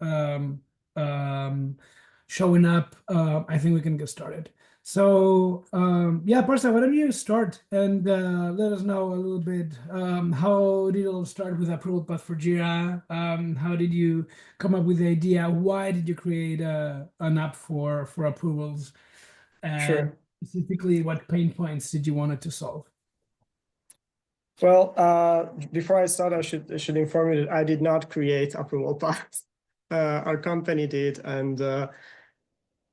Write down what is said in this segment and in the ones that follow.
um, um, showing up, I think we can get started. So, yeah, Parsa, why don't you start and let us know a little bit how did it all start with approval path for Jira? How did you come up with the idea? Why did you create an app for approvals? And Sure. specifically, what pain points did you want it to solve? Well, before I start, I should inform you that I did not create approval paths. Our company did, and the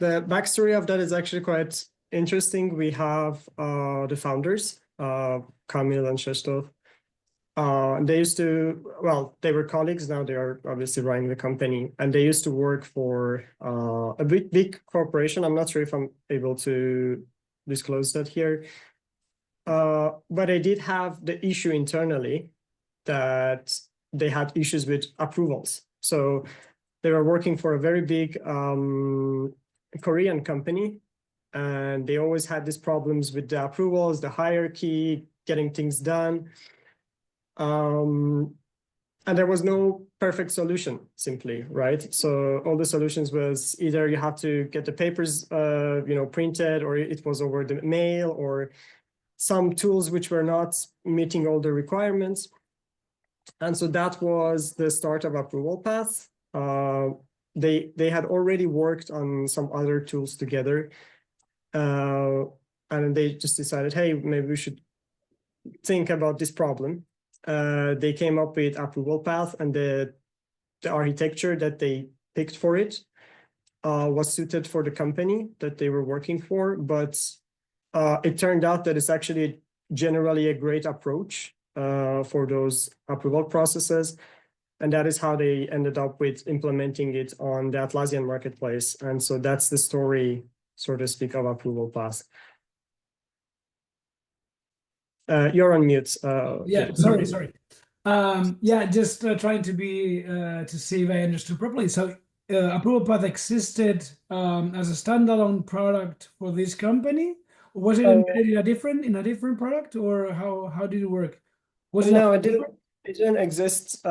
backstory of that is actually quite interesting. We have the founders, Kamil and Krzysztof. They used to, well, they were colleagues. Now they are obviously running the company, and they used to work for a big corporation. I'm not sure if I'm able to disclose that here. But I did have the issue internally that they had issues with approvals. So they were working for a very big Korean company, and they always had these problems with the approvals, the hierarchy, getting things done. And there was no perfect solution, simply, right? So all the solutions was either you have to get the papers, printed, or it was over the mail, or some tools which were not meeting all the requirements. And so that was the start of approval path. They had already worked on some other tools together. And they just decided, hey, maybe we should think about this problem. They came up with approval path, and the architecture that they picked for it was suited for the company that they were working for. But it turned out that it's actually generally a great approach for those approval processes. And that is how they ended up with implementing it on the Atlassian Marketplace. And so that's the story, so to speak, of approval path. You're on mute. Yeah, sorry. Yeah, just trying to be to see if I understood properly. So, Approval Path existed as a standalone product for this company, or was it embedded in a different product, or how did it work? Was it No, it didn't exist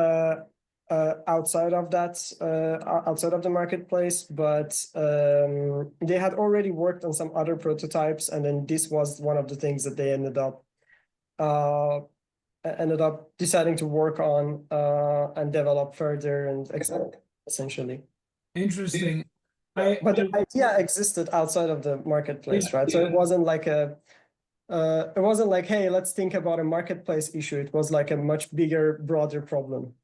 outside of that, outside of the marketplace, but they had already worked on some other prototypes, and then this was one of the things that they ended up deciding to work on and develop further and essentially. interesting? But the idea existed outside of the marketplace, right? So it wasn't like hey, let's think about a marketplace issue. It was like a much bigger, broader problem.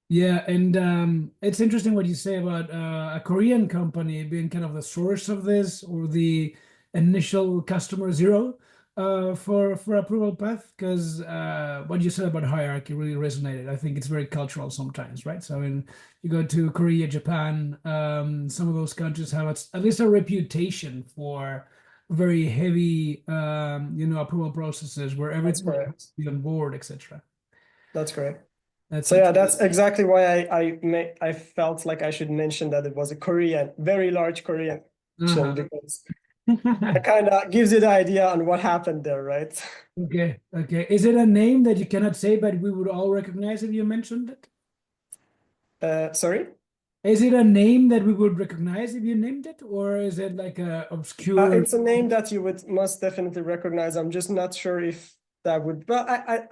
Yeah, and it's interesting what you say about a Korean company being kind of the source of this, or the initial customer zero for approval path, because what you said about hierarchy really resonated. I think it's very cultural sometimes, right? So when you go to Korea, Japan, some of those countries have at least a reputation for very heavy, approval processes where everything has to be on board, etc. That's correct. So yeah, that's exactly why I felt like I should mention that it was a Korean, very large Korean, because it kind of gives you the idea on what happened there, right? Okay. Is it a name that you cannot say, but we would all recognize if you mentioned it? Sorry? Is it a name that we would recognize if you named it, or is it like a obscure? It's a name that you would most definitely recognize. I'm just not sure if that would. But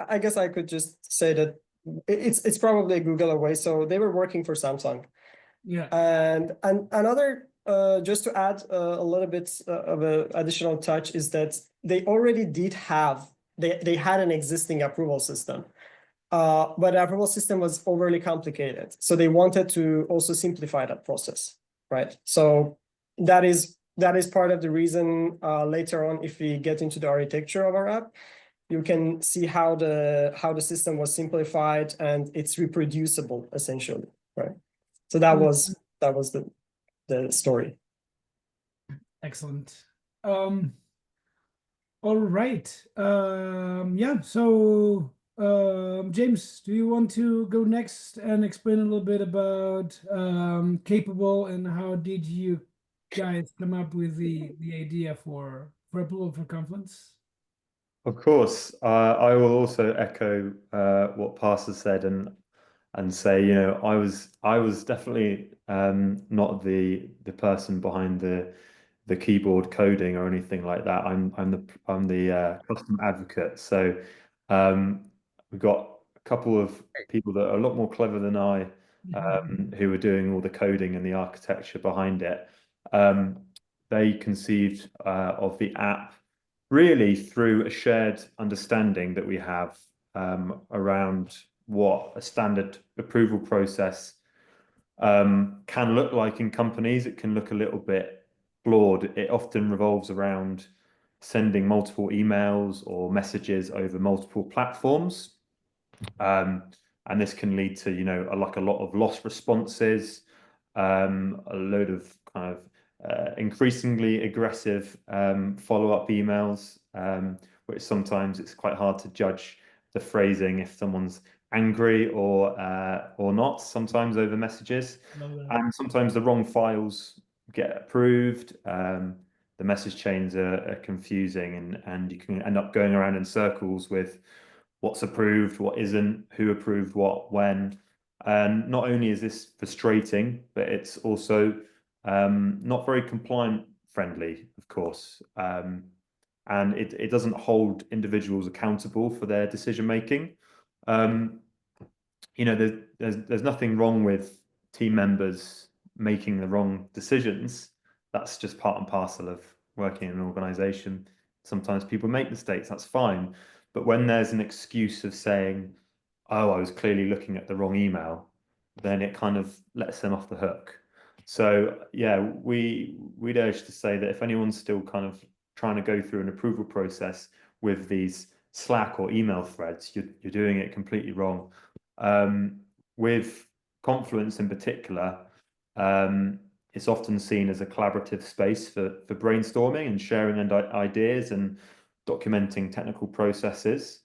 I guess I could just say that it's probably a Google away. So they were working for Samsung. Yeah. And another, just to add a little bit of an additional touch, is that they already they had an existing approval system. But the approval system was overly complicated. So they wanted to also simplify that process, right? So that is part of the reason later on, if we get into the architecture of our app, you can see how the system was simplified and it's reproducible, essentially, right? So that was the story. Excellent. All right. Yeah. So, James, do you want to go next and explain a little bit about Capable, and how did you guys come up with the idea for approval for Confluence? Of course, I will also echo what Parsa said, and and say, you know, I was definitely not the person behind the keyboard coding or anything like that. I'm the custom advocate. So we've got a couple of people that are a lot more clever than I, who are doing all the coding and the architecture behind it. Um, they conceived of the app really through a shared understanding that we have around what a standard approval process can look like in companies. It can look a little bit flawed. It often revolves around sending multiple emails or messages over multiple platforms. And this can lead to, you know, like a lot of lost responses, a load of kind of increasingly aggressive follow-up emails, which sometimes it's quite hard to judge the phrasing if someone's angry or not, sometimes over messages. And sometimes the wrong files get approved. The message chains are confusing, and you can end up going around in circles with what's approved, what isn't, who approved what, when. And not only is this frustrating, but it's also not very compliant friendly, of course. And it doesn't hold individuals accountable for their decision making. You know, there's nothing wrong with team members making the wrong decisions. That's just part and parcel of working in an organization. Sometimes people make mistakes, that's fine. But when there's an excuse of saying, oh, I was clearly looking at the wrong email, then it kind of lets them off the hook. So yeah, we'd urge to say that if anyone's still kind of trying to go through an approval process with these Slack or email threads, you're doing it completely wrong. With Confluence in particular, it's often seen as a collaborative space for brainstorming and sharing ideas and documenting technical processes.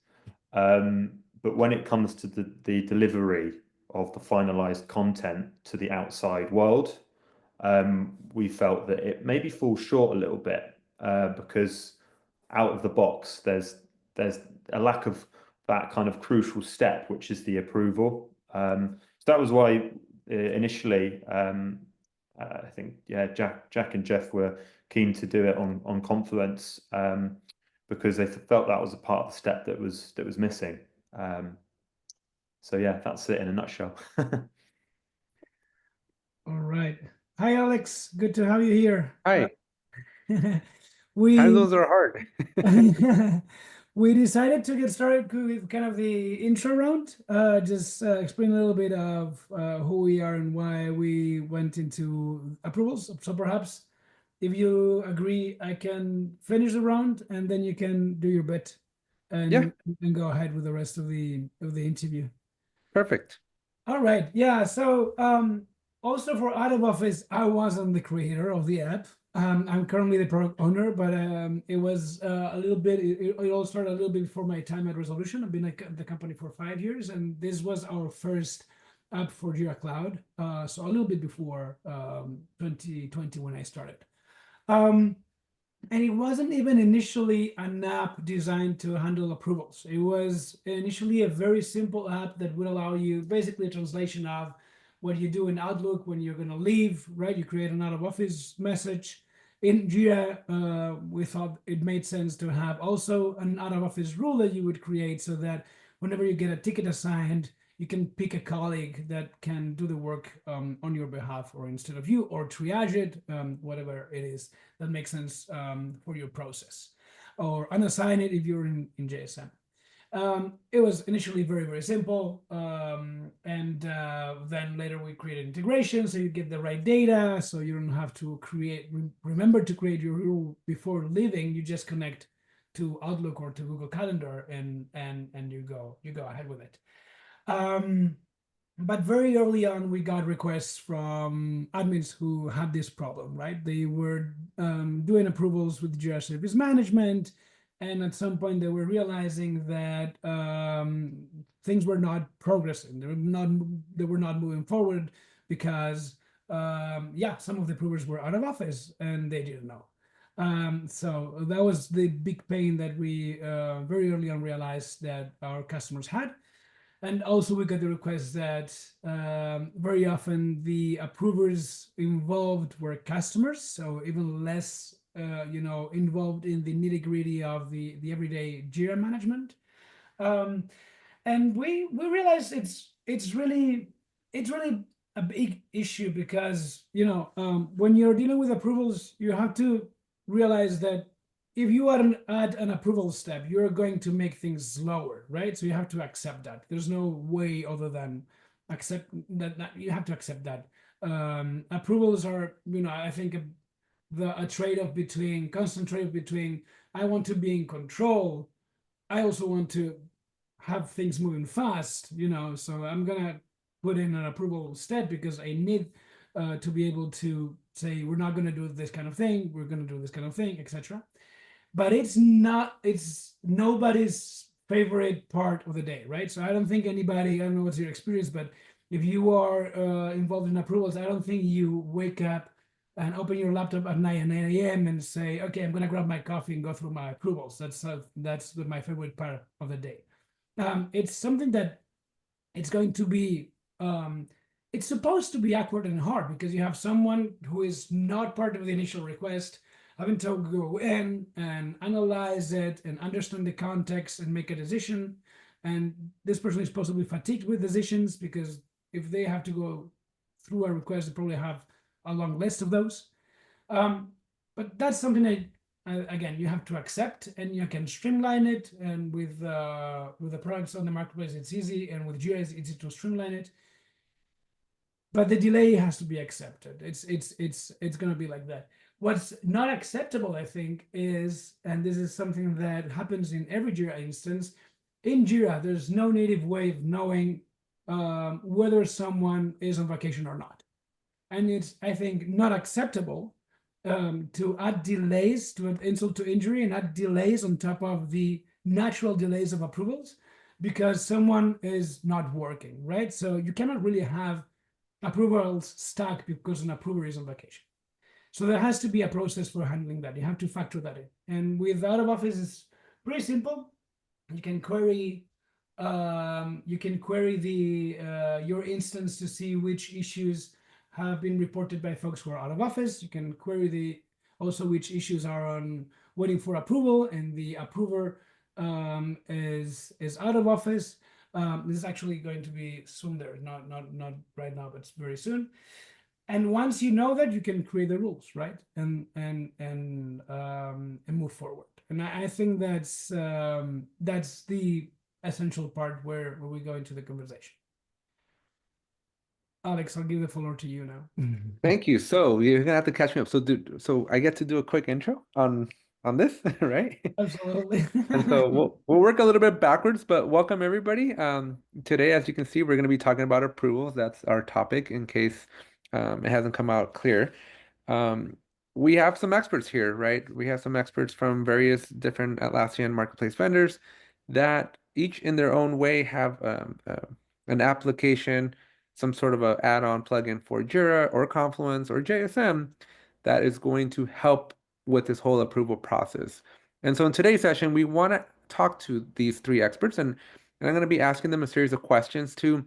But when it comes to the delivery of the finalized content to the outside world, we felt that it maybe falls short a little bit, because out of the box, there's a lack of that kind of crucial step, which is the approval. So that was why initially, I think, yeah, Jack and Jeff were keen to do it on Confluence, because they felt that was a part of the step that was missing. So yeah, that's it in a nutshell. All right. Hi, Alex. Good to have you here. Hi. We Titles are hard. we decided to get started with kind of the intro round. Just explain a little bit of who we are and why we went into approvals. So perhaps, if you agree, I can finish the round and then you can do your bit and go ahead with the rest of the interview. Perfect. All right. Yeah. So also for out of office, I wasn't the creator of the app. I'm currently the product owner, but it was a little bit, it all started a little bit before my time at Resolution. I've been at the company for 5 years, and this was our first app for Jira Cloud. So a little bit before 2020 when I started. And it wasn't even initially an app designed to handle approvals. It was initially a very simple app that would allow you basically a translation of what you do in Outlook when you're going to leave, right? You create an out of office message. In Jira, we thought it made sense to have also an out of office rule that you would create so that whenever you get a ticket assigned, you can pick a colleague that can do the work on your behalf or instead of you, or triage it, whatever it is that makes sense for your process, or unassign it if you're in JSM. It was initially very, very simple. And then later we created integration so you get the right data, so you don't have to remember to create your rule before leaving. You just connect to Outlook or to Google Calendar and you go ahead with it. But very early on, we got requests from admins who had this problem, right? They were doing approvals with Jira Service Management, and at some point they were realizing that things were not progressing. They were not moving forward because, some of the approvers were out of office and they didn't know. So that was the big pain that we very early on realized that our customers had. And also we got the request that very often the approvers involved were customers, so even less, involved in the nitty gritty of the everyday Jira management. Um, and we realized it's really a big issue because when you're dealing with approvals, you have to realize that if you add an approval step, you're going to make things slower, right? So you have to accept that. There's no way other than accept that you have to accept that. Approvals are, I think a trade-off between constant trade-off between I want to be in control, I also want to have things moving fast, so I'm gonna put in an approval step because I need to be able to say we're not gonna do this kind of thing, we're gonna do this kind of thing, etc. But it's nobody's favorite part of the day, right? So I don't think anybody, I don't know what's your experience, but if you are involved in approvals, I don't think you wake up and open your laptop at 9 a.m. and say, okay, I'm gonna grab my coffee and go through my approvals. That's my favorite part of the day. It's something that it's going to be it's supposed to be awkward and hard because you have someone who is not part of the initial request having to go in and analyze it and understand the context and make a decision, and this person is supposed to be fatigued with decisions because if they have to go through a request, they probably have a long list of those. But that's something that again you have to accept, and you can streamline it. And with the products on the marketplace, it's easy, and with Jira, it's easy to streamline it. But the delay has to be accepted. It's going to be like that. What's not acceptable, I think, is, and this is something that happens in every Jira instance. In Jira, there's no native way of knowing whether someone is on vacation or not, and it's, I think, not acceptable to add delays, to add insult to injury and add delays on top of the natural delays of approvals because someone is not working, right? So you cannot really have approvals stuck because an approver is on vacation. So there has to be a process for handling that. You have to factor that in. And with out of office, it's pretty simple. You can query the your instance to see which issues have been reported by folks who are out of office. You can query also which issues are on waiting for approval, and the approver is out of office. This is actually going to be soon. There, not right now, but very soon. And once you know that, you can create the rules, right? And move forward. And I think that's the essential part where we go into the conversation. Alex, I'll give the floor to you now. Thank you. So you're gonna have to catch me up. So I get to do a quick intro on this, right? Absolutely. And so we'll work a little bit backwards, but welcome everybody. Today, as you can see, we're going to be talking about approvals. That's our topic in case it hasn't come out clear. We have some experts here, right? We have some experts from various different Atlassian Marketplace vendors that each in their own way have an application, some sort of a add-on plugin for Jira or Confluence or JSM that is going to help with this whole approval process. And so in today's session, we want to talk to these three experts, and I'm going to be asking them a series of questions to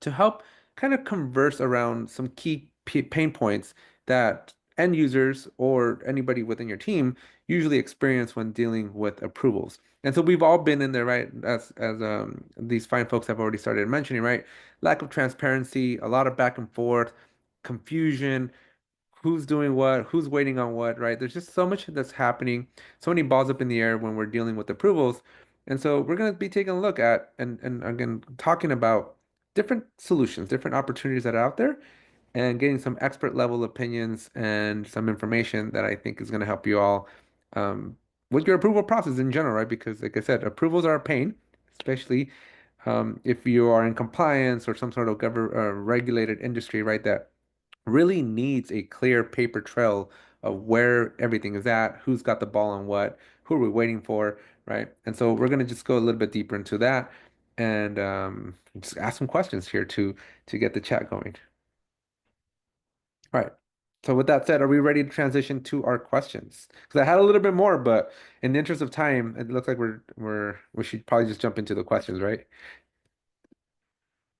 help kind of converse around some key pain points that end users or anybody within your team usually experience when dealing with approvals. And so we've all been in there, right? As these fine folks have already started mentioning, right? Lack of transparency, a lot of back and forth, confusion, who's doing what, who's waiting on what, right? There's just so much that's happening, so many balls up in the air when we're dealing with approvals. And so we're going to be taking a look at and again talking about different solutions, different opportunities that are out there, and getting some expert level opinions and some information that I think is going to help you all with your approval process in general, right? Because like I said, approvals are a pain, especially if you are in compliance or some sort of regulated industry, right? That really needs a clear paper trail of where everything is at, who's got the ball on what, who are we waiting for, right? And so we're gonna just go a little bit deeper into that and just ask some questions here to get the chat going. All right. So with that said, are we ready to transition to our questions? Because I had a little bit more, but in the interest of time, it looks like we should probably just jump into the questions, right?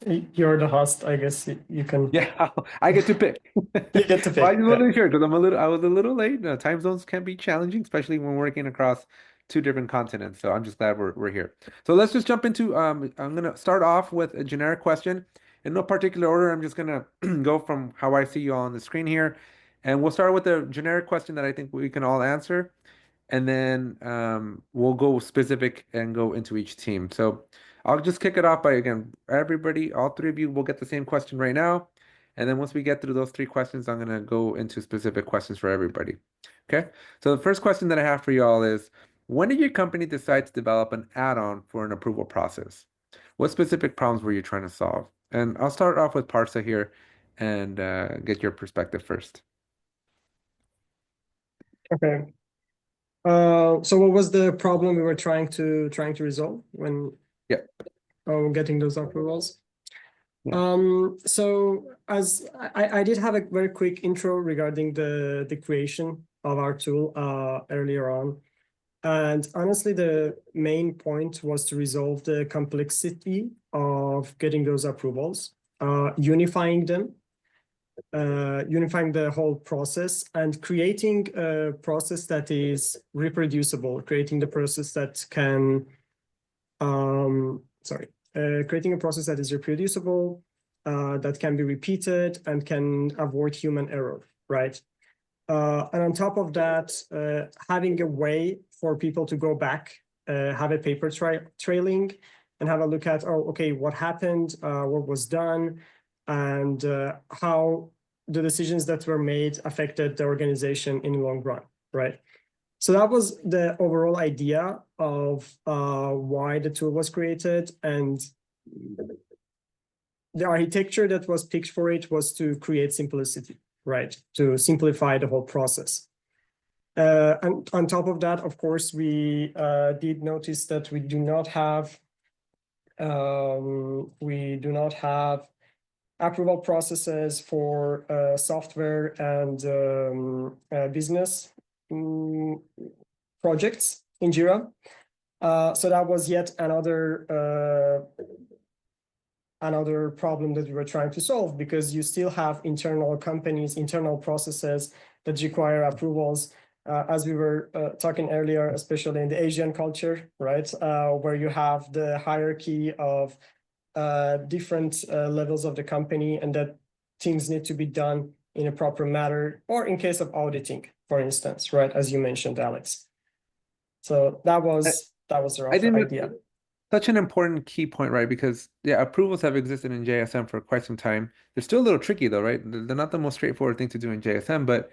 You're the host, I guess you can. Yeah, I get to pick. You get to Well, I pick. just Yeah. wasn't sure because I was a little late. Time zones can be challenging, especially when working across two different continents. So I'm just glad we're here. So let's just jump into. I'm gonna start off with a generic question in no particular order. I'm just gonna go from how I see you all on the screen here, and we'll start with a generic question that I think we can all answer, and then we'll go specific and go into each team. So I'll just kick it off by again, everybody, all three of you will get the same question right now. And then once we get through those three questions, I'm going to go into specific questions for everybody. Okay. So the first question that I have for you all is, when did your company decide to develop an add-on for an approval process? What specific problems were you trying to solve? And I'll start off with Parsa here and get your perspective first. Okay. So what was the problem we were trying to resolve when Yeah. getting those approvals? Yeah. So as I did have a very quick intro regarding the creation of our tool earlier on. And honestly, the main point was to resolve the complexity of getting those approvals, unifying them, unifying the whole process, and creating a process that is reproducible, creating the process that can, creating a process that is reproducible, that can be repeated and can avoid human error, right? And on top of that, having a way for people to go back, have a paper trailing, and have a look at, oh, okay, what happened, what was done, and how the decisions that were made affected the organization in the long run, right? So that was the overall idea of why the tool was created, and the architecture that was picked for it was to create simplicity, right? To simplify the whole process. And on top of that, of course, we did notice that we do not have approval processes for software and business projects in Jira. So that was yet another problem that we were trying to solve, because you still have internal companies, internal processes that require approvals, as we were talking earlier, especially in the Asian culture, right? Where you have the hierarchy of different levels of the company, and that things need to be done in a proper manner, or in case of auditing, for instance, right? As you mentioned, Alex. So that was the rough idea. Such an important key point, right? Because yeah, approvals have existed in JSM for quite some time. They're still a little tricky though, right? They're not the most straightforward thing to do in JSM, but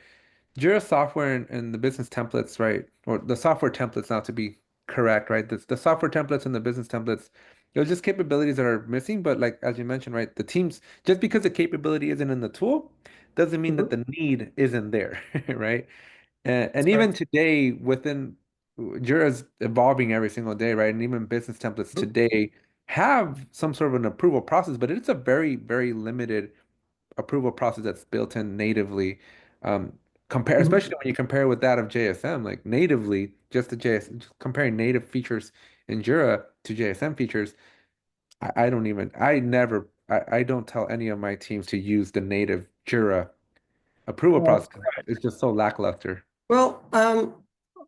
Jira software and the business templates, right? Or the software templates now to be correct, right? The software templates and the business templates, they're just capabilities that are missing. But like as you mentioned, right, the teams, just because the capability isn't in the tool, doesn't mean that the need isn't there, right? And even today, within Jira's evolving every single day, right? And even business templates today have some sort of an approval process, but it's a very, very limited approval process that's built in natively. Especially when you compare with that of JSM, like natively, just comparing native features in Jira to JSM features. I don't tell any of my teams to use the native Jira approval process. It's just so lackluster. Well,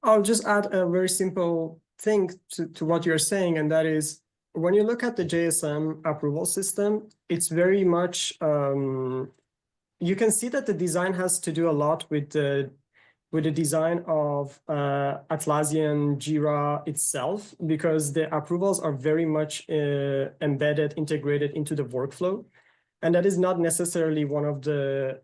I'll just add a very simple thing to what you're saying, and that is, when you look at the JSM approval system, it's very much, you can see that the design has to do a lot with the design of Atlassian Jira itself, because the approvals are very much embedded, integrated into the workflow. And that is not necessarily one of the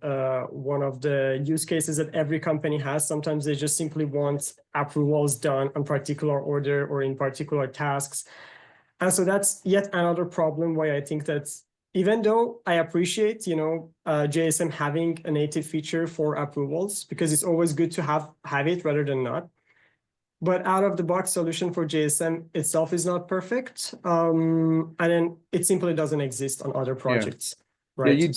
use cases that every company has. Sometimes they just simply want approvals done on particular order or in particular tasks. And so that's yet another problem why I think that, even though I appreciate, JSM having a native feature for approvals, because it's always good to have it rather than not. But out of the box solution for JSM itself is not perfect. And then it simply doesn't exist on other projects. Yeah. Right. Yeah,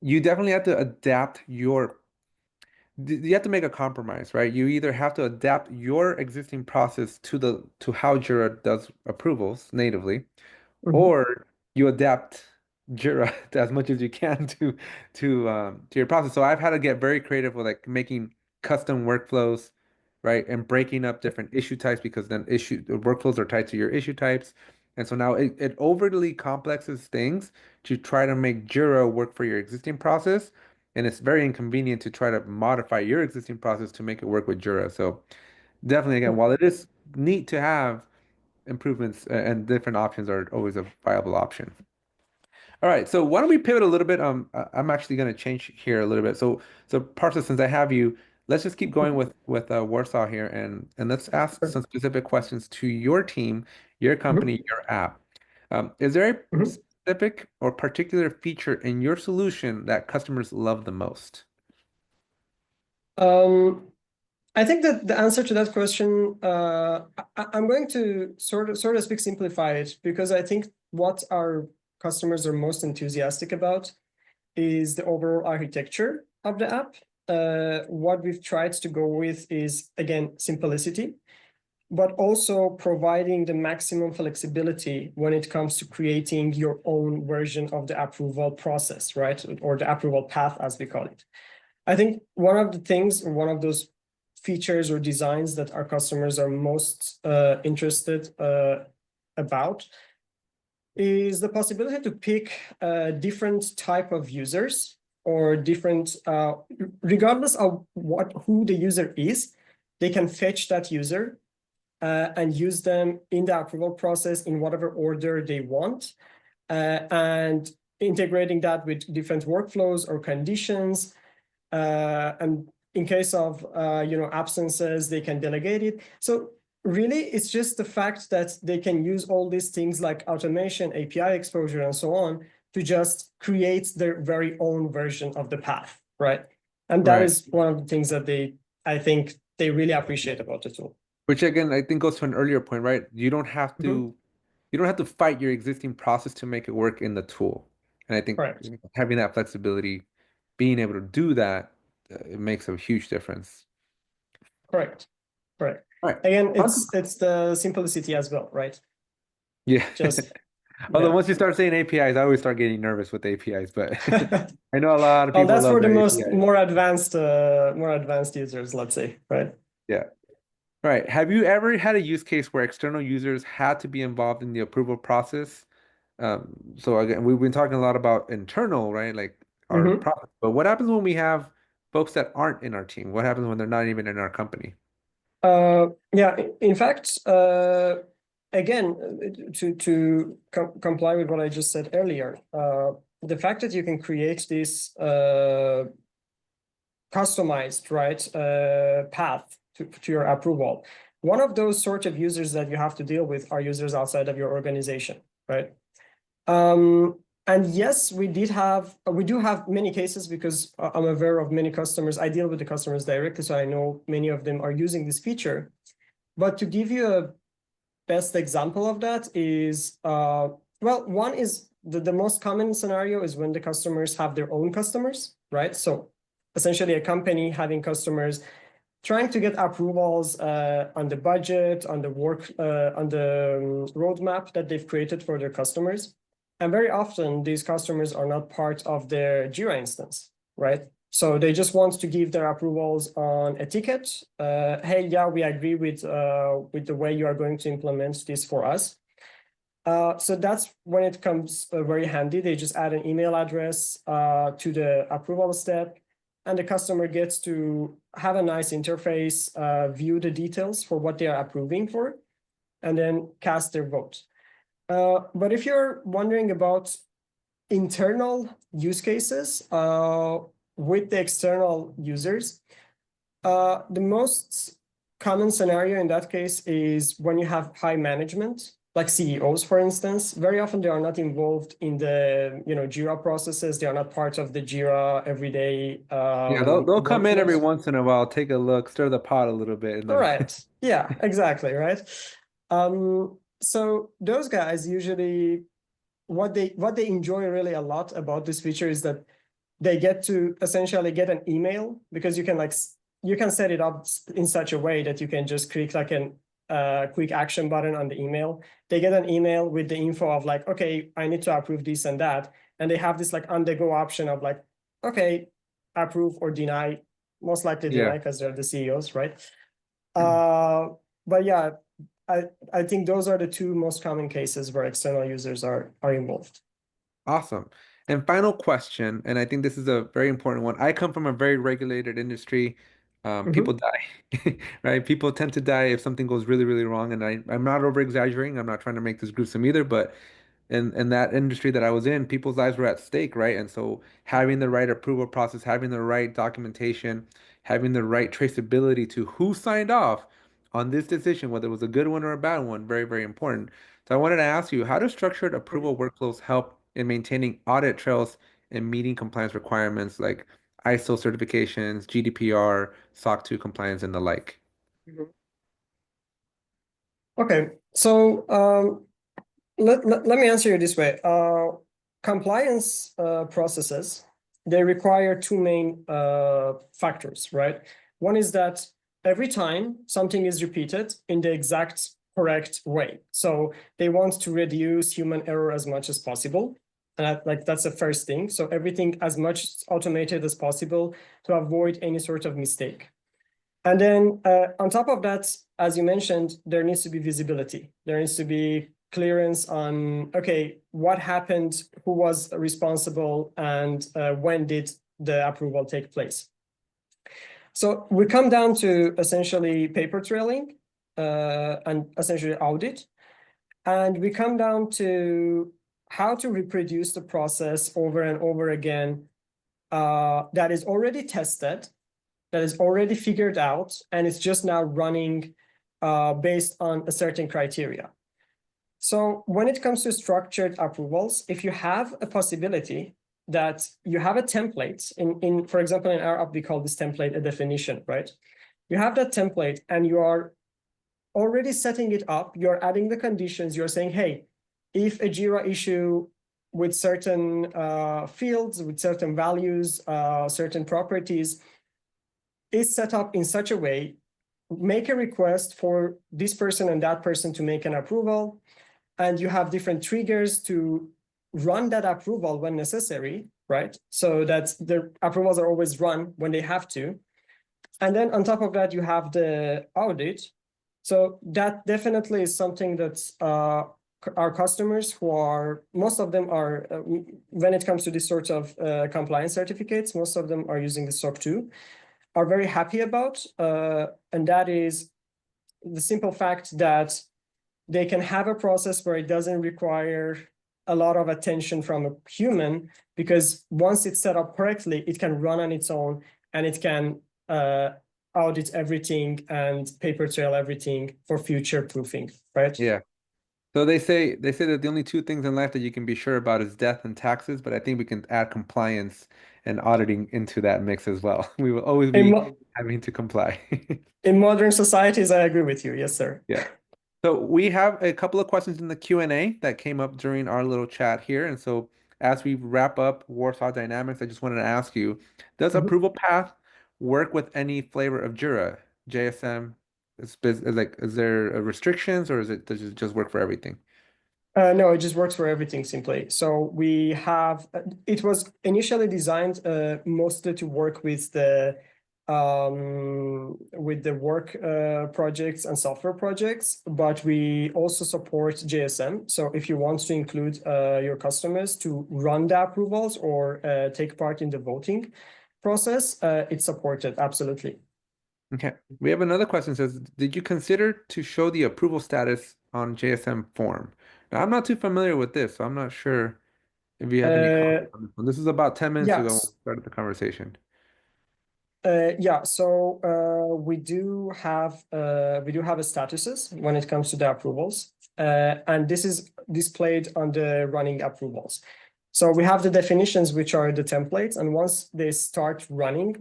you definitely have to adapt you have to make a compromise, right? You either have to adapt your existing process to how Jira does approvals natively, or you adapt Jira as much as you can to your process. So I've had to get very creative with like making custom workflows, right? And breaking up different issue types because then workflows are tied to your issue types. And so now it overly complexes things to try to make Jira work for your existing process. And it's very inconvenient to try to modify your existing process to make it work with Jira. So definitely, again, while it is neat to have improvements and different options are always a viable option. All right, so why don't we pivot a little bit? I'm actually going to change here a little bit. So Parsa, since I have you, let's just keep going with Warsaw here, and let's ask some specific questions to your team, your company, your app. Is there a specific or particular feature in your solution that customers love the most? I think that the answer to that question, I'm going to sort of speak simplify it, because I think what our customers are most enthusiastic about is the overall architecture of the app. What we've tried to go with is, again, simplicity, but also providing the maximum flexibility when it comes to creating your own version of the approval process, right? Or the approval path, as we call it. I think one of the things, one of those features or designs that our customers are most interested about is the possibility to pick a different type of users, or different, regardless of who the user is, they can fetch that user and use them in the approval process in whatever order they want, and integrating that with different workflows or conditions. And in case of absences, they can delegate it. So really, it's just the fact that they can use all these things like automation, API exposure, and so on to just create their very own version of the path, right? And that is one of the things that I think they really appreciate about the tool. Which again, I think goes to an earlier point, right? You don't have to fight your existing process to make it work in the tool. And I think having that flexibility, being able to do that, it makes a huge difference. Correct. All right. Again, it's the simplicity as well, right? Yeah. Just although once you start saying APIs, I always start getting nervous with APIs, but I know a lot of people that's love for the APIs. more advanced users, let's say, right? Yeah. All right. Have you ever had a use case where external users had to be involved in the approval process? So again, we've been talking a lot about internal, right? Like our process. But what happens when we have folks that aren't in our team? What happens when they're not even in our company? Yeah, in fact, again, to comply with what I just said earlier, the fact that you can create this customized, right, path to your approval. One of those sort of users that you have to deal with are users outside of your organization, right? And yes, we do have many cases, because I'm aware of many customers. I deal with the customers directly, so I know many of them are using this feature. But to give you a best example of that is, well, one is the most common scenario is when the customers have their own customers, right? So essentially a company having customers trying to get approvals on the budget, on the work, on the roadmap that they've created for their customers. And very often these customers are not part of their Jira instance, right? So they just want to give their approvals on a ticket. Hey, yeah, we agree with the way you are going to implement this for us. So that's when it comes very handy. They just add an email address to the approval step, and the customer gets to have a nice interface, view the details for what they are approving for, and then cast their vote. But if you're wondering about internal use cases with the external users, the most common scenario in that case is when you have high management, like CEOs, for instance. Very often they are not involved in the Jira processes. They are not part of the Jira everyday. Yeah, they'll come in every once in a while, take a look, stir the pot a little bit. And then... Right. Yeah, exactly. Right. So those guys usually, what they enjoy really a lot about this feature is that they get to essentially get an email, because you can set it up in such a way that you can just click like a quick action button on the email. They get an email with the info of like, okay, I need to approve this and that. and they have this like on-the-go option of like, okay, approve or deny, most likely deny because they're the CEOs, right? But yeah, I think those are the two most common cases where external users are involved. Awesome. And final question, and I think this is a very important one. I come from a very regulated industry. People die, right? People tend to die if something goes really, really wrong. And I'm not over exaggerating. I'm not trying to make this gruesome either, but in that industry that I was in, people's lives were at stake, right? And so having the right approval process, having the right documentation, having the right traceability to who signed off on this decision, whether it was a good one or a bad one, very, very important. So I wanted to ask you, how do structured approval workflows help in maintaining audit trails and meeting compliance requirements like ISO certifications, GDPR, SOC 2 compliance, and the like? Okay, so let me answer you this way. Compliance processes, they require two main factors, right? One is that every time something is repeated in the exact correct way. So they want to reduce human error as much as possible. And that's the first thing. So everything as much automated as possible to avoid any sort of mistake. And then on top of that, as you mentioned, there needs to be visibility. There needs to be clearance on, okay, what happened, who was responsible, and when did the approval take place. So we come down to essentially paper trailing and essentially audit. And we come down to how to reproduce the process over and over again that is already tested, that is already figured out, and it's just now running based on a certain criteria. So when it comes to structured approvals, if you have a possibility that you have a template, for example, in our app, we call this template a definition, right? You have that template and you are already setting it up, you're adding the conditions, you're saying, hey, if a JIRA issue with certain fields, with certain values, certain properties, is set up in such a way, make a request for this person and that person to make an approval, and you have different triggers to run that approval when necessary, right? So that the approvals are always run when they have to. And then on top of that, you have the audit. So that definitely is something that our customers who are, most of them are, when it comes to this sort of compliance certificates, most of them are using the SOC 2, are very happy about. And that is the simple fact that they can have a process where it doesn't require a lot of attention from a human, because once it's set up correctly, it can run on its own and it can audit everything and paper trail everything for future proofing, right? Yeah. So they say that the only two things in life that you can be sure about is death and taxes, but I think we can add compliance and auditing into that mix as well. We will always be having to comply. In modern societies, I agree with you. Yes, sir. Yeah. So we have a couple of questions in the Q&A that came up during our little chat here. And so as we wrap up Warsaw Dynamics, I just wanted to ask you, does Approval Path work with any flavor of Jira, JSM? Is there restrictions, or does it just work for everything? No, it just works for everything simply. So we have, it was initially designed mostly to work with the work projects and software projects, but we also support JSM. So if you want to include your customers to run the approvals or take part in the voting process, it's supported, absolutely. Okay. We have another question. Says, did you consider to show the approval status on JSM form? Now, I'm not too familiar with this, so I'm not sure if you have any comments on this one. This is about 10 minutes ago when we started the conversation. Yeah, so we do have a statuses when it comes to the approvals, and this is displayed on the running approvals. So we have the definitions, which are the templates, and once they start running,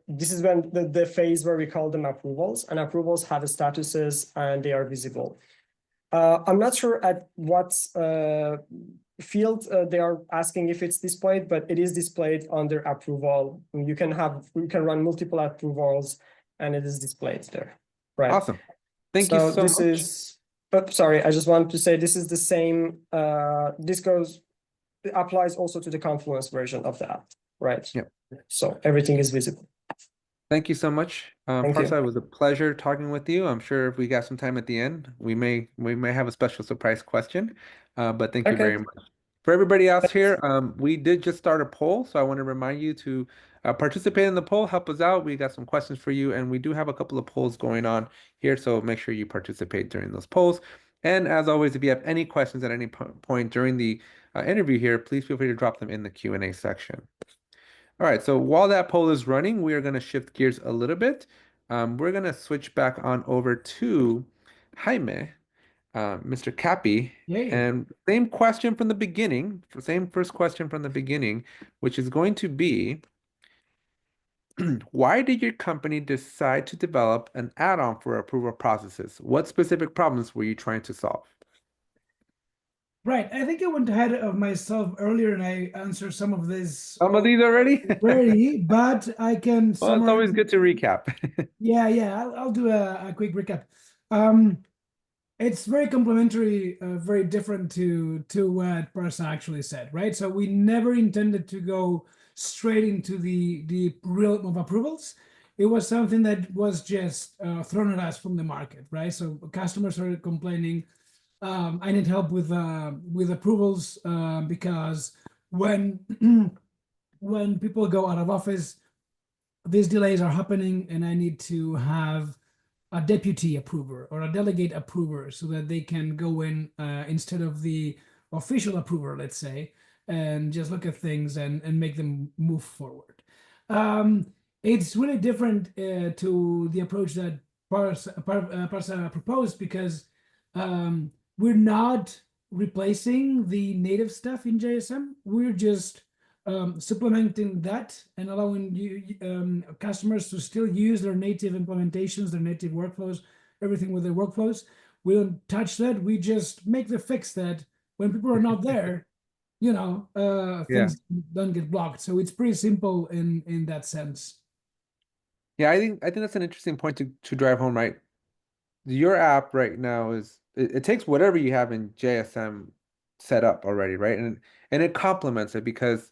this is when the phase where we call them approvals, and approvals have a statuses and they are visible. I'm not sure at what field they are asking if it's displayed, but it is displayed under approval. You can run multiple approvals and it is displayed there. Right. Awesome. Thank you so much. sorry, I just wanted to say this is the same. It applies also to the Confluence version of the app, right? Yeah. So everything is visible. Thank you so much. Thank you. Parsa, it was a pleasure talking with you. I'm sure if we got some time at the end, we may have a special surprise question. But thank you Okay. very much. For everybody else here, we did just start a poll, so I want to remind you to participate in the poll, help us out. We got some questions for you, and we do have a couple of polls going on here, so make sure you participate during those polls. And as always, if you have any questions at any point during the interview here, please feel free to drop them in the Q&A section. All right, so while that poll is running, we are going to shift gears a little bit. We're going to switch back on over to Jaime, Mr. Cappy, Yay. and same question from the beginning, same first question from the beginning, which is going to be, why did your company decide to develop an add-on for approval processes? What specific problems were you trying to solve? Right. I think I went ahead of myself earlier and I answered some of this Some of these already? already, but I can Well, it's always summarize. good to recap. Yeah. I'll do a quick recap. It's very complementary, very different to what Parsa actually said, right? So we never intended to go straight into the realm of approvals. It was something that was just thrown at us from the market, right? So customers started complaining, I need help with approvals because when when people go out of office, these delays are happening, and I need to have a deputy approver or a delegate approver so that they can go in instead of the official approver, let's say, and just look at things and make them move forward. It's really different to the approach that Parsa proposed because we're not replacing the native stuff in JSM. We're just supplementing that and allowing customers to still use their native implementations, their native workflows, everything with their workflows. We don't touch that. We just make the fix that when people are not there, things don't get blocked. So it's pretty simple in that sense. Yeah, I think that's an interesting point to drive home, right? Your app right now it takes whatever you have in JSM set up already, right? And it complements it because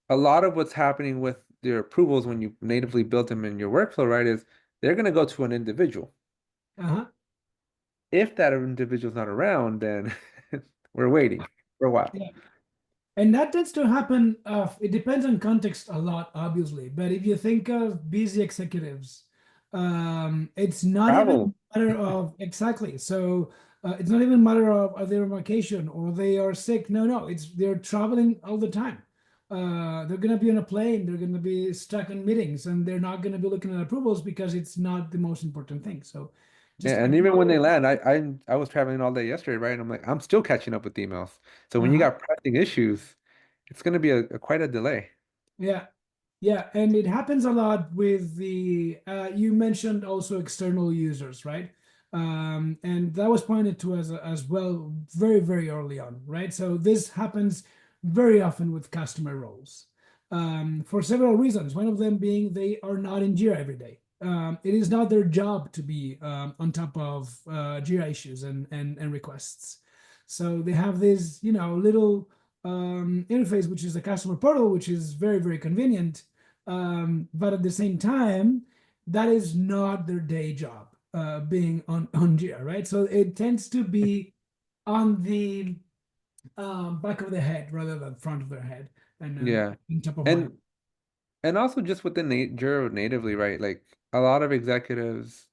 a lot of what's happening with your approvals when you natively built them in your workflow, right, is they're going to go to an individual. If that individual's not around, then we're waiting for a while. Yeah. And that tends to happen. It depends on context a lot, obviously. But if you think of busy executives, it's not even a matter of exactly. So it's not even a matter of are they on vacation or they are sick. No, they're traveling all the time. They're going to be on a plane. They're going to be stuck in meetings, and they're not going to be looking at approvals because it's not the most important thing. So, yeah, and even when they land, I was traveling all day yesterday, right? And I'm like, I'm still catching up with emails. So when you got pressing issues, it's going to be quite a delay. Yeah, and it happens a lot with the you mentioned also external users, right? And that was pointed to as well very, very early on, right? So this happens very often with customer roles for several reasons. One of them being they are not in Jira every day. It is not their job to be on top of Jira issues and requests. So they have this, little interface, which is a customer portal, which is very, very convenient. But at the same time, that is not their day job, being on Jira, right? So it tends to be on the back of the head rather than front of their head and on top of mind. And also just within Jira natively, right? Like a lot of executives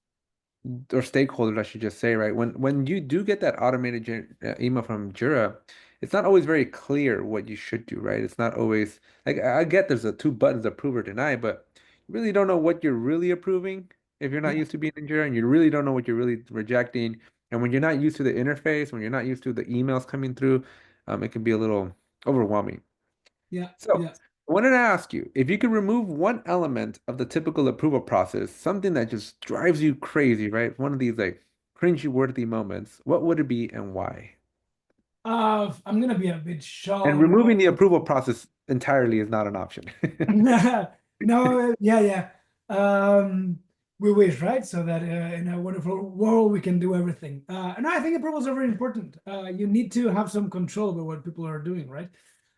or stakeholders, I should just say, right? When you do get that automated email from Jira, it's not always very clear what you should do, right? It's not always like I get there's two buttons, approve or deny, but you really don't know what you're really approving if you're not used to being in Jira, and you really don't know what you're really rejecting. And when you're not used to the interface, when you're not used to the emails coming through, it can be a little overwhelming. So I wanted to ask you, if you could remove one element of the typical approval process, something that just drives you crazy, right? One of these like cringy-worthy moments, what would it be and why? I'm gonna be a bit shocked. And removing the approval process entirely is not an option. No, yeah. We wish, right? So that in a wonderful world we can do everything. And I think approvals are very important. You need to have some control over what people are doing, right?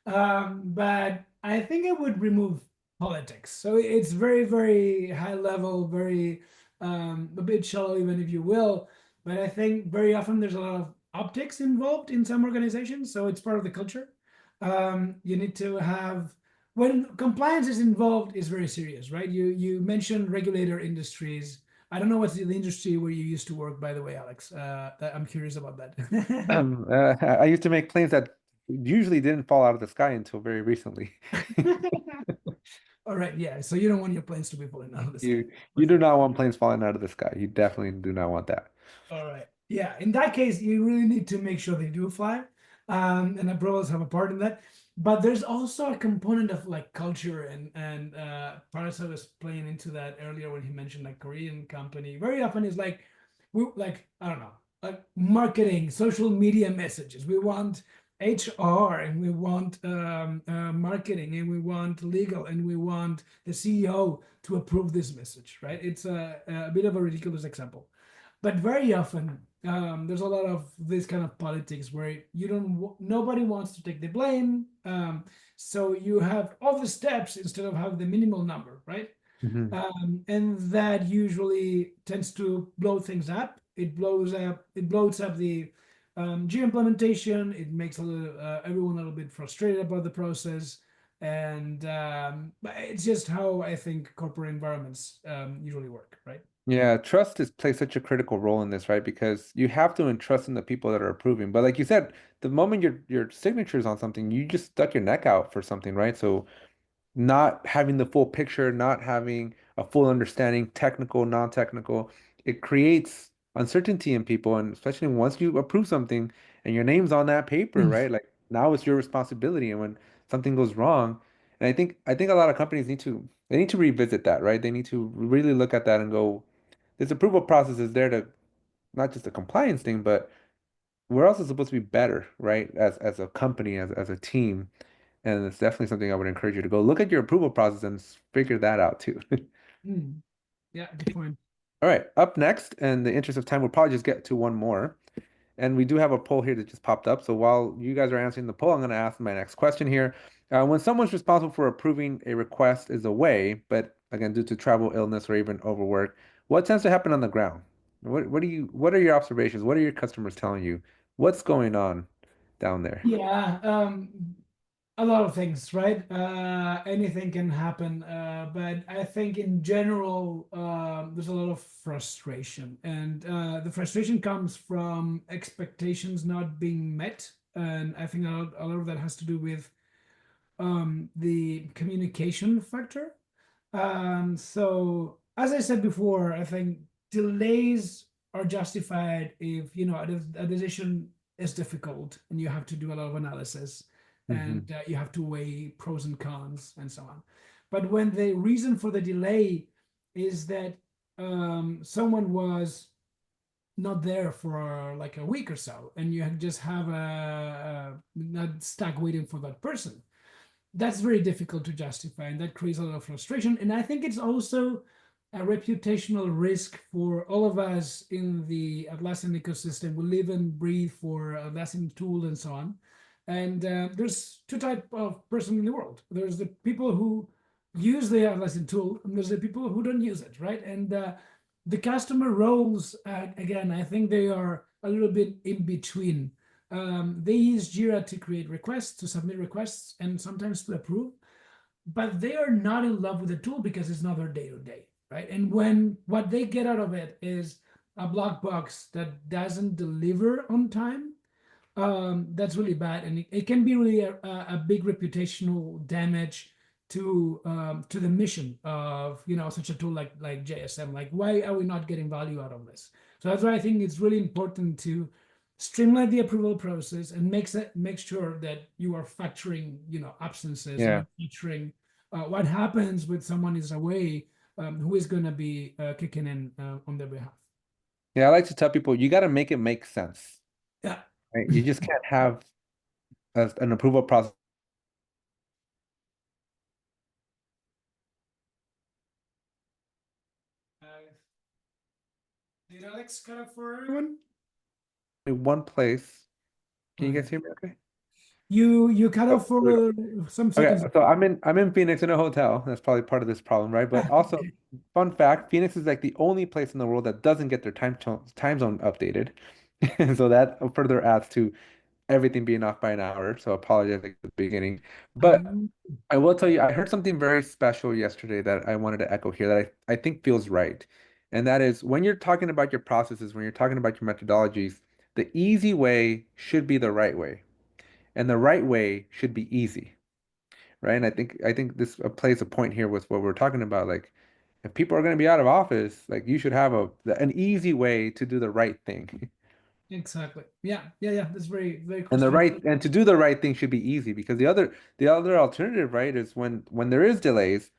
But I think it would remove politics. So it's very, very high level, very a bit shallow, even if you will. But I think very often there's a lot of optics involved in some organizations, so it's part of the culture. You need to have when compliance is involved is very serious, right? You mentioned regulator industries. I don't know what's the industry where you used to work, by the way, Alex. I'm curious about that. I used to make planes that usually didn't fall out of the sky until very recently. All right, yeah. So you don't want your planes to be falling out of the sky. You do not want planes falling out of the sky. You definitely do not want that. All right. Yeah. In that case, you really need to make sure they do fly. And approvals have a part in that. But there's also a component of like culture and Parasa was playing into that earlier when he mentioned like Korean company. Very often is like we like, I don't know, like marketing, social media messages. We want HR and we want marketing and we want legal and we want the CEO to approve this message, right? It's a bit of a ridiculous example. But very often, there's a lot of this kind of politics where you don't, nobody wants to take the blame. So you have all the steps instead of having the minimal number, right? Mhm. And that usually tends to blow things up. It blows up the geo-implementation. It makes everyone a little bit frustrated about the process. And but it's just how I think corporate environments usually work, right? Yeah, trust is plays such a critical role in this, right? Because you have to entrust in the people that are approving. But like you said, the moment your signature is on something, you just stuck your neck out for something, right? So not having the full picture, not having a full understanding, technical, non-technical, it creates uncertainty in people. And especially once you approve something and your name's on that paper, right? Like now it's your responsibility. And when something goes wrong, and I think a lot of companies need to revisit that, right? They need to really look at that and go, this approval process is there to not just a compliance thing, but we're also supposed to be better, right? As a company, as a team. And it's definitely something I would encourage you to go look at your approval process and figure that out too. Mm, yeah, good point. All right, up next, in the interest of time, we'll probably just get to one more. And we do have a poll here that just popped up. So while you guys are answering the poll, I'm going to ask my next question here. When someone's responsible for approving a request is away, but again, due to travel, illness, or even overwork, what tends to happen on the ground? What are your observations? What are your customers telling you? What's going on down there? Yeah, a lot of things, right? Anything can happen, but I think in general, there's a lot of frustration, and the frustration comes from expectations not being met, and I think a lot of that has to do with the communication factor. So as I said before, I think delays are justified if a decision is difficult and you have to do a lot of analysis Hmm. and you have to weigh pros and cons and so on. But when the reason for the delay is that someone was not there for like a week or so, and you just have not stuck waiting for that person, that's very difficult to justify, and that creates a lot of frustration. And I think it's also a reputational risk for all of us in the Atlassian ecosystem. We live and breathe for Atlassian tool and so on. And there's two type of person in the world. There's the people who use the Atlassian tool, and there's the people who don't use it, right? And the customer roles, again, I think they are a little bit in between. They use Jira to create requests, to submit requests, and sometimes to approve, but they are not in love with the tool because it's not their day to day, right? And when what they get out of it is a black box that doesn't deliver on time, that's really bad, and it can be really a big reputational damage to the mission of such a tool like JSM. Like, why are we not getting value out of this? So that's why I think it's really important to streamline the approval process and make sure that you are factoring absences and Yeah. you're factoring what happens when someone is away, who is going to be kicking in on their behalf. Yeah, I like to tell people you got to make it make sense, Yeah. right? You just can't have an approval process. Did Alex cut up for everyone? In one place. Can you Okay. guys hear me okay? You cut Oh, off there we go. for some Okay, seconds. so I'm in Phoenix in a hotel. That's probably part of this problem, right? But also, Okay. fun fact, Phoenix is like the only place in the world that doesn't get their time zone updated. And so that further adds to everything being off by an hour. So apologize at the beginning. But Um, I will tell you, I heard something very special yesterday that I wanted to echo here that I think feels right. And that is when you're talking about your processes, when you're talking about your methodologies, the easy way should be the right way. And the right way should be easy, right? And I think this plays a point here with what we're talking about. Like, if people are going to be out of office, like you should have an easy way to do the right thing. exactly. Yeah. Yeah. Yeah. That's very, very And Christian. to do the right thing should be easy because the other alternative, right, is when there is delays,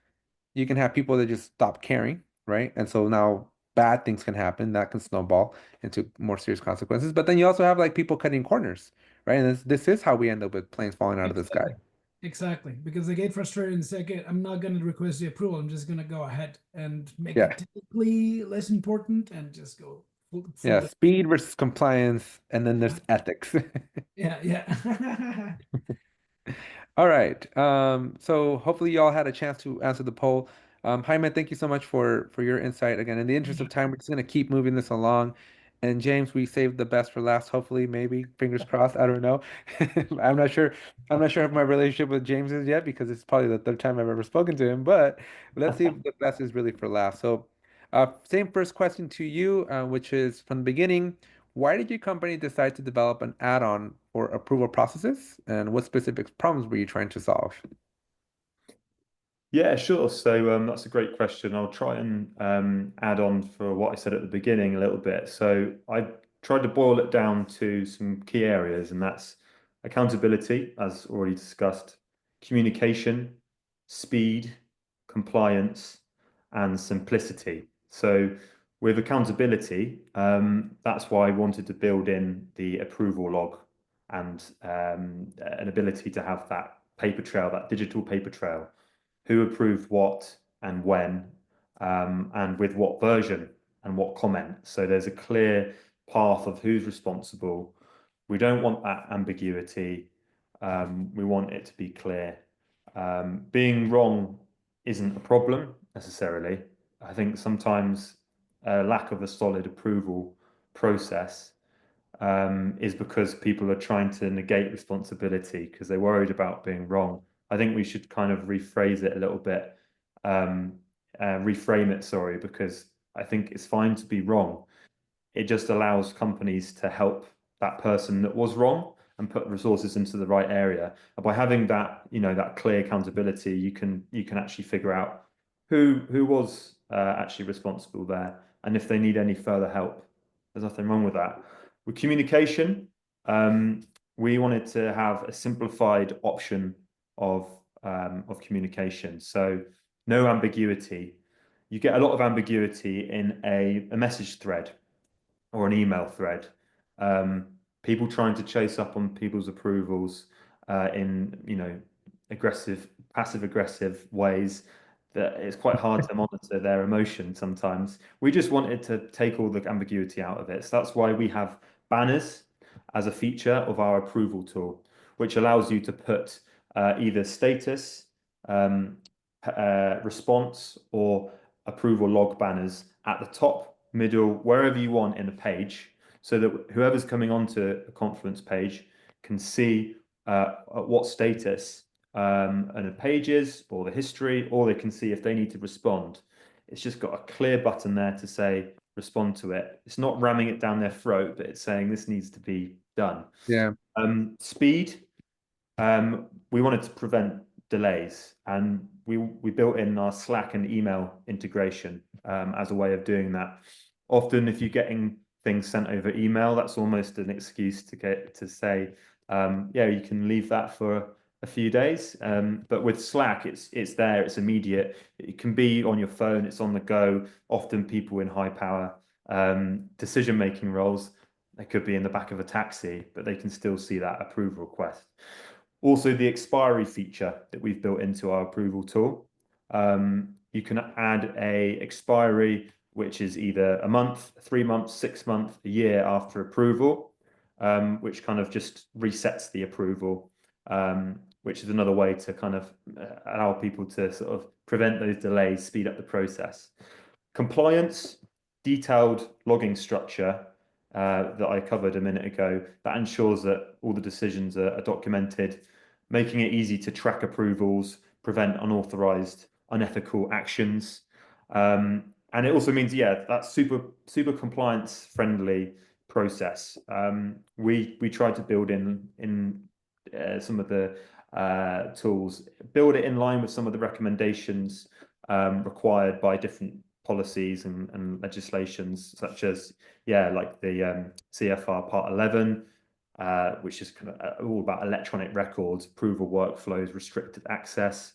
you can have people that just stop caring, right? And so now bad things can happen that can snowball into more serious consequences. But then you also have like people cutting corners, right? And this is how we end up with planes falling out of the sky. Exactly. Exactly. Because they get frustrated and say, okay, I'm not going to request the approval. I'm just going to go ahead and make Yeah. it technically less important and just go full Yeah, the speed versus compliance, and then there's ethics. yeah, yeah. All right. So hopefully y'all had a chance to answer the poll. Jaime, thank you so much for your insight. Again, in the interest of time, we're just gonna keep moving this along. And James, we saved the best for last, hopefully, maybe, fingers crossed. I don't know. I'm not sure. I'm not sure if my relationship with James is yet because it's probably the third time I've ever spoken to him. But let's see if the best is really for last. So, same first question to you, which is from the beginning. Why did your company decide to develop an add-on for approval processes, and what specific problems were you trying to solve? Yeah, sure. So that's a great question. I'll try and add on for what I said at the beginning a little bit. So I tried to boil it down to some key areas, and that's accountability, as already discussed, communication, speed, compliance, and simplicity. So with accountability, that's why I wanted to build in the approval log and an ability to have that paper trail, that digital paper trail, who approved what and when, and with what version and what comment. So there's a clear path of who's responsible. We don't want that ambiguity. We want it to be clear. Being wrong isn't a problem necessarily. I think sometimes a lack of a solid approval process is because people are trying to negate responsibility because they're worried about being wrong. I think we should kind of rephrase it a little bit, um, reframe it, sorry, because I think it's fine to be wrong. It just allows companies to help that person that was wrong and put resources into the right area. And by having that, that clear accountability, you can actually figure out who was actually responsible there, and if they need any further help. There's nothing wrong with that. With communication, we wanted to have a simplified option of communication. So no ambiguity. You get a lot of ambiguity in a message thread or an email thread. People trying to chase up on people's approvals in aggressive, passive aggressive ways that it's quite hard to monitor their emotion sometimes. We just wanted to take all the ambiguity out of it. So that's why we have banners as a feature of our approval tool, which allows you to put either status, response, or approval log banners at the top, middle, wherever you want in the page, so that whoever's coming onto a Confluence page can see at what status and the page is, or the history, or they can see if they need to respond. It's just got a clear button there to say respond to it. It's not ramming it down their throat, but it's saying this needs to be done. Yeah. Speed. We wanted to prevent delays, and we built in our Slack and email integration as a way of doing that. Often, if you're getting things sent over email, that's almost an excuse to say, yeah, you can leave that for a few days. But with Slack, it's there, it's immediate. It can be on your phone, it's on the go. Often, people in high power decision-making roles, they could be in the back of a taxi, but they can still see that approval request. Also, the expiry feature that we've built into our approval tool. You can add a expiry which is either a month, 3 months, 6 months, a year after approval, which kind of just resets the approval, which is another way to kind of allow people to sort of prevent those delays, speed up the process. Compliance, detailed logging structure that I covered a minute ago, that ensures that all the decisions are documented, making it easy to track approvals, prevent unauthorized, unethical actions. And it also means, yeah, that's super compliance friendly process. We tried to build in some of the tools, build it in line with some of the recommendations required by different policies and legislations, such as, yeah, like the CFR Part 11, which is kind of all about electronic records, approval workflows, restricted access.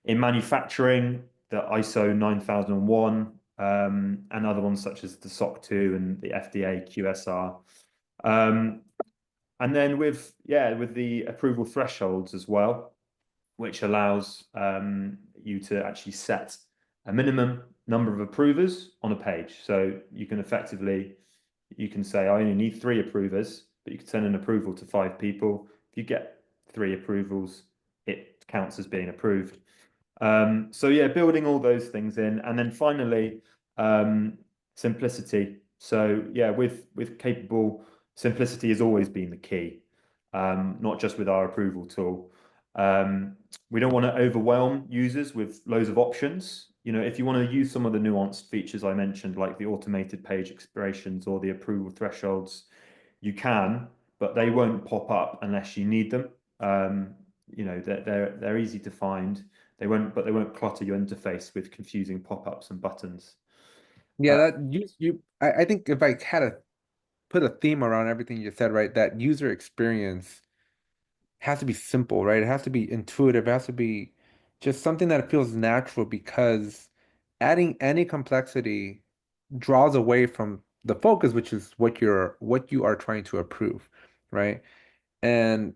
In manufacturing, the ISO 9001, and other ones such as the SOC 2 and the FDA QSR. And then with the approval thresholds as well, which allows you to actually set a minimum number of approvers on a page. So you can say, I only need 3 approvers, but you can send an approval to 5 people. If you get 3 approvals, it counts as being approved. So yeah, building all those things in. And then finally, simplicity. So yeah, with capable, simplicity has always been the key, not just with our approval tool. We don't want to overwhelm users with loads of options. You know, if you want to use some of the nuanced features I mentioned, like the automated page expirations or the approval thresholds, you can, but they won't pop up unless you need them. You know, they're easy to find. They won't clutter your interface with confusing pop-ups and buttons. Yeah, that I think if I had to put a theme around everything you said, right, that user experience has to be simple, right? It has to be intuitive. It has to be just something that feels natural, because adding any complexity draws away from the focus, which is what you are trying to approve, right? And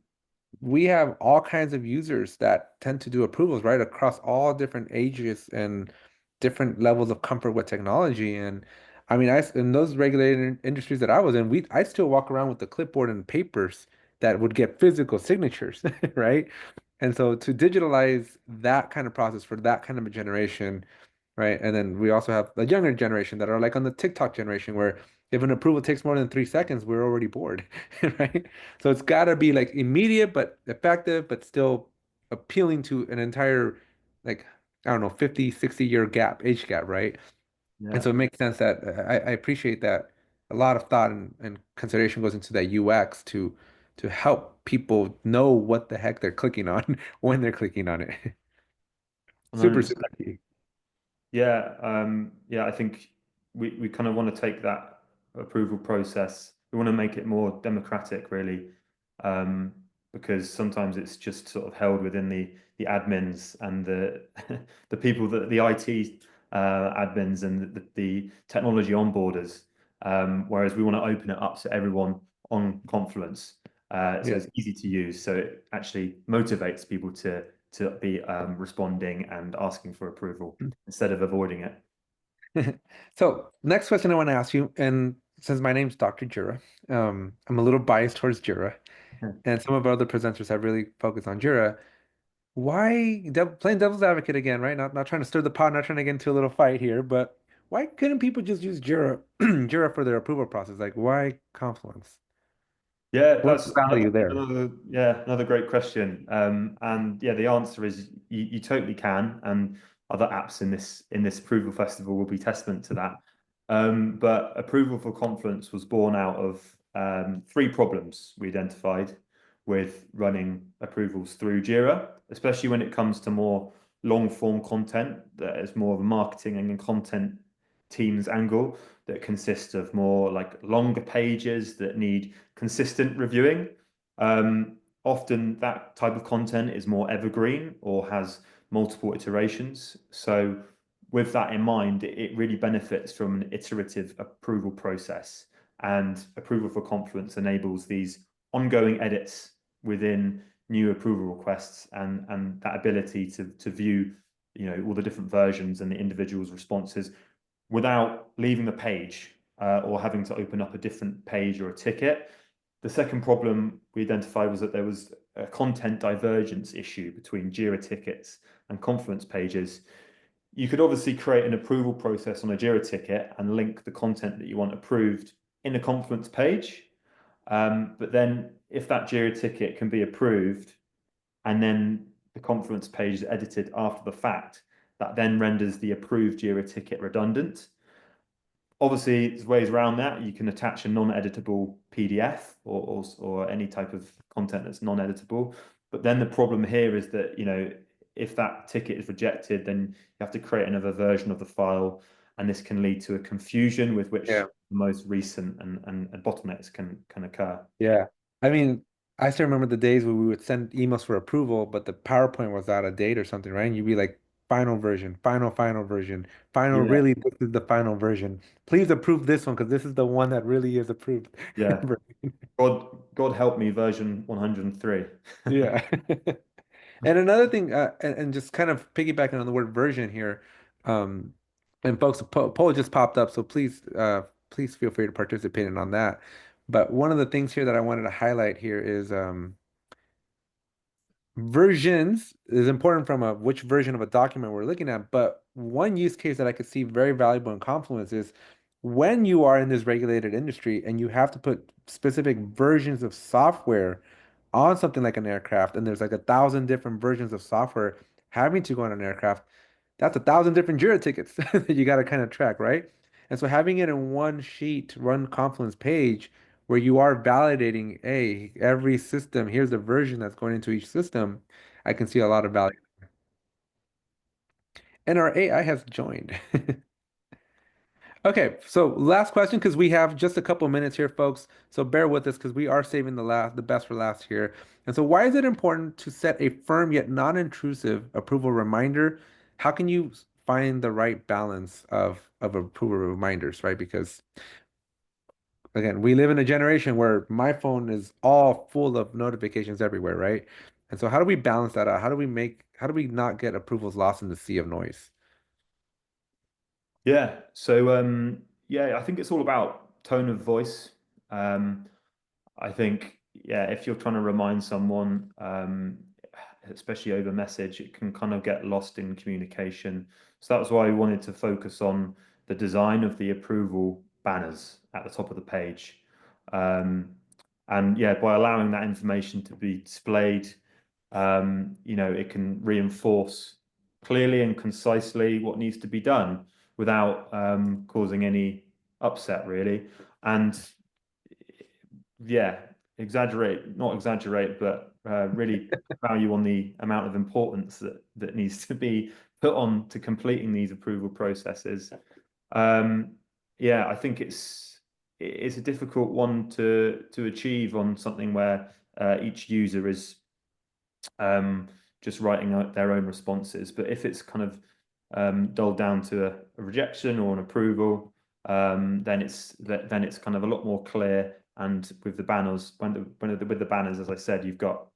we have all kinds of users that tend to do approvals, right, across all different ages and different levels of comfort with technology. And I mean, in those regulated industries that I was in, I still walk around with the clipboard and papers that would get physical signatures, right? And so to digitalize that kind of process for that kind of a generation, right? And then we also have the younger generation that are like on the TikTok generation, where if an approval takes more than 3 seconds, we're already bored, right? So it's got to be like immediate but effective, but still appealing to an entire, like, I don't know, 50, 60-year age gap, right? Yeah. And so it makes sense that I appreciate that a lot of thought and consideration goes into that UX to help people know what the heck they're clicking on when they're clicking on it. Super, 100%. super key. Yeah, I think we kind of want to take that approval process. We want to make it more democratic, really, because sometimes it's just sort of held within the admins and the the people that the IT admins and the technology onboarders. Whereas we want to open it up to everyone on Confluence, so Yeah. it's easy to use. So it actually motivates people to be responding and asking for approval instead of avoiding it. So next question I want to ask you, and since my name's Dr. Jira, I'm a little biased towards Jira, and some of our other presenters have really focused on Jira. Why, playing devil's advocate again, right? Not trying to stir the pot, not trying to get into a little fight here, but why couldn't people just use Jira, Jira for their approval process? Like, why Confluence? Yeah, What's that's the value there? another great question. And yeah, the answer is you totally can, and other apps in this approval festival will be testament to that. But approval for Confluence was born out of 3 problems we identified with running approvals through Jira, especially when it comes to more long form content that is more of a marketing and content teams angle, that consists of more like longer pages that need consistent reviewing. Often that type of content is more evergreen or has multiple iterations. So with that in mind, it really benefits from an iterative approval process, and approval for Confluence enables these ongoing edits within new approval requests, and that ability to view, you know, all the different versions and the individual's responses without leaving the page or having to open up a different page or a ticket. The second problem we identified was that there was a content divergence issue between Jira tickets and Confluence pages. You could obviously create an approval process on a Jira ticket and link the content that you want approved in a Confluence page. But then if that Jira ticket can be approved and then the Confluence page is edited after the fact, that then renders the approved Jira ticket redundant. Obviously, there's ways around that. You can attach a non-editable PDF or any type of content that's non-editable. But then the problem here is that, you know, if that ticket is rejected, then you have to create another version of the file, and this can lead to a confusion with which the most recent and bottlenecks can occur. Yeah. I mean, I still remember the days where we would send emails for approval, but the PowerPoint was out of date or something, right? And you'd be like, final version, final version, final, Yeah. really, this is the final version. Please approve this one because this is the one that really is approved. Yeah. God help me, version 103. Yeah. And another thing, and just kind of piggybacking on the word version here, and folks, a poll just popped up, so please feel free to participate in on that. But one of the things here that I wanted to highlight here is versions is important from which version of a document we're looking at. But one use case that I could see very valuable in Confluence is when you are in this regulated industry and you have to put specific versions of software on something like an aircraft, and there's like 1,000 different versions of software having to go on an aircraft, that's 1,000 different Jira tickets that you got to kind of track, right? And so having it in one sheet, one Confluence page where you are validating, hey, every system, here's the version that's going into each system, I can see a lot of value. And our AI has joined. Okay, so last question, because we have just a couple minutes here, folks. So bear with us because we are saving the best for last here. And so why is it important to set a firm yet non-intrusive approval reminder? How can you find the right balance of approval reminders, right? Because again, we live in a generation where my phone is all full of notifications everywhere, right? And so how do we balance that out? How do we not get approvals lost in the sea of noise? Yeah. So yeah, I think it's all about tone of voice. I think, yeah, if you're trying to remind someone, especially over message, it can kind of get lost in communication. So that was why we wanted to focus on the design of the approval banners at the top of the page. And yeah, by allowing that information to be displayed, you know, it can reinforce clearly and concisely what needs to be done without causing any upset, really. And yeah, not exaggerate, but really value on the amount of importance that needs to be put on to completing these approval processes. Yeah, I think it's a difficult one to achieve on something where each user is just writing out their own responses. But if it's kind of dulled down to a rejection or an approval, then it's kind of a lot more clear. And with the banners, with the banners, as I said, you've got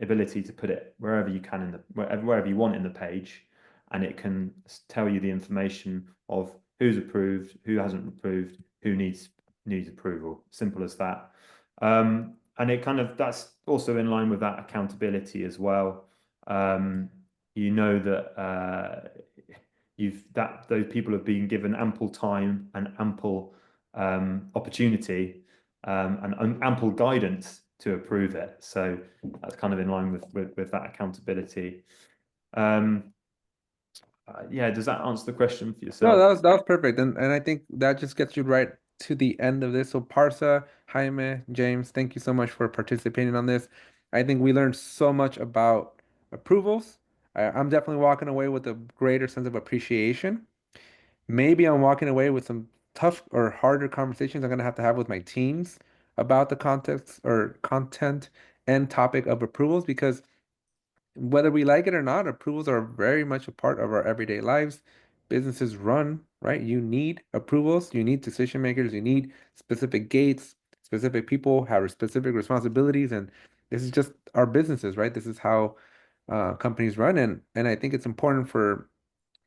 ability to put it wherever you can wherever you want in the page, and it can tell you the information of who's approved, who hasn't approved, who needs approval. Simple as that. And it kind of, that's also in line with that accountability as well. You know that those people have been given ample time and ample opportunity and ample guidance to approve it. So that's kind of in line with that accountability. Yeah, does that answer the question for yourself? No, that was perfect. And I think that just gets you right to the end of this. So Parsa, Jaime, James, thank you so much for participating on this. I think we learned so much about approvals. I'm definitely walking away with a greater sense of appreciation. Maybe I'm walking away with some tough or harder conversations I'm going to have with my teams about the context or content and topic of approvals, because whether we like it or not, approvals are very much a part of our everyday lives. Businesses run, right? You need approvals, you need decision makers, you need specific gates, specific people have specific responsibilities, and this is just our businesses, right? This is how companies run, and I think it's important for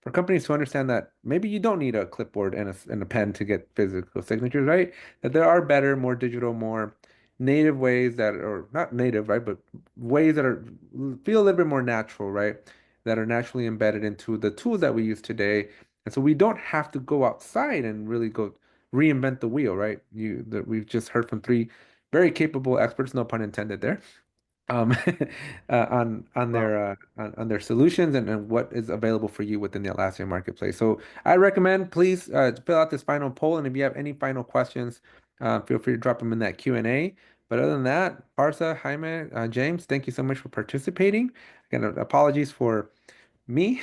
for companies to understand that maybe you don't need a clipboard and a pen to get physical signatures, right? That there are better, more digital, more native ways that are not native, right? But ways that are feel a little bit more natural, right? That are naturally embedded into the tools that we use today. And so we don't have to go outside and really go reinvent the wheel, right? We've just heard from three very capable experts, no pun intended there, um, on their solutions and what is available for you within the Atlassian Marketplace. So I recommend please fill out this final poll, and if you have any final questions, feel free to drop them in that Q&A. But other than that, Parsa, Jaime, James, thank you so much for participating. Again, apologies for me,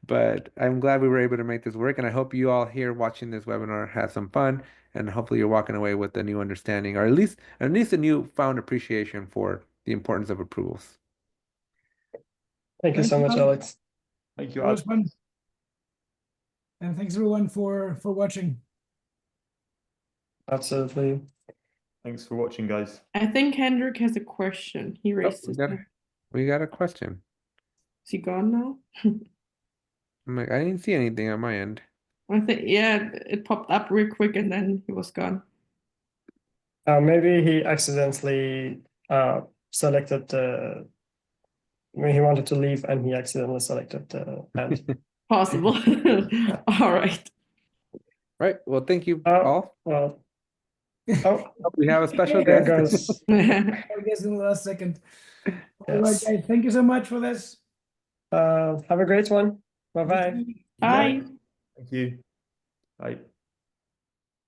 but I'm glad we were able to make this work, and I hope you all here watching this webinar had some fun, and hopefully you're walking away with a new understanding, or at least a newfound appreciation for the importance of approvals. Thank you so much, Alex. Thank you, It was Alex. fun. And thanks everyone for watching. Absolutely. Thanks for watching, guys. I think Hendrik has a question. He raised his hand. We got a question. Is he gone now? I'm like, I didn't see anything on my end. I think, yeah, it popped up real quick and then he was gone. Maybe he accidentally selected the. When he wanted to leave and he accidentally selected the hand. Possible. All right. Right. Well, thank you Oh, all. well. Oh, We have a special there guest. goes. I guess in the last second. All right, Yes. guys. Thank you so much for this. Have a great one. Bye-bye. Bye. Thank you. Bye.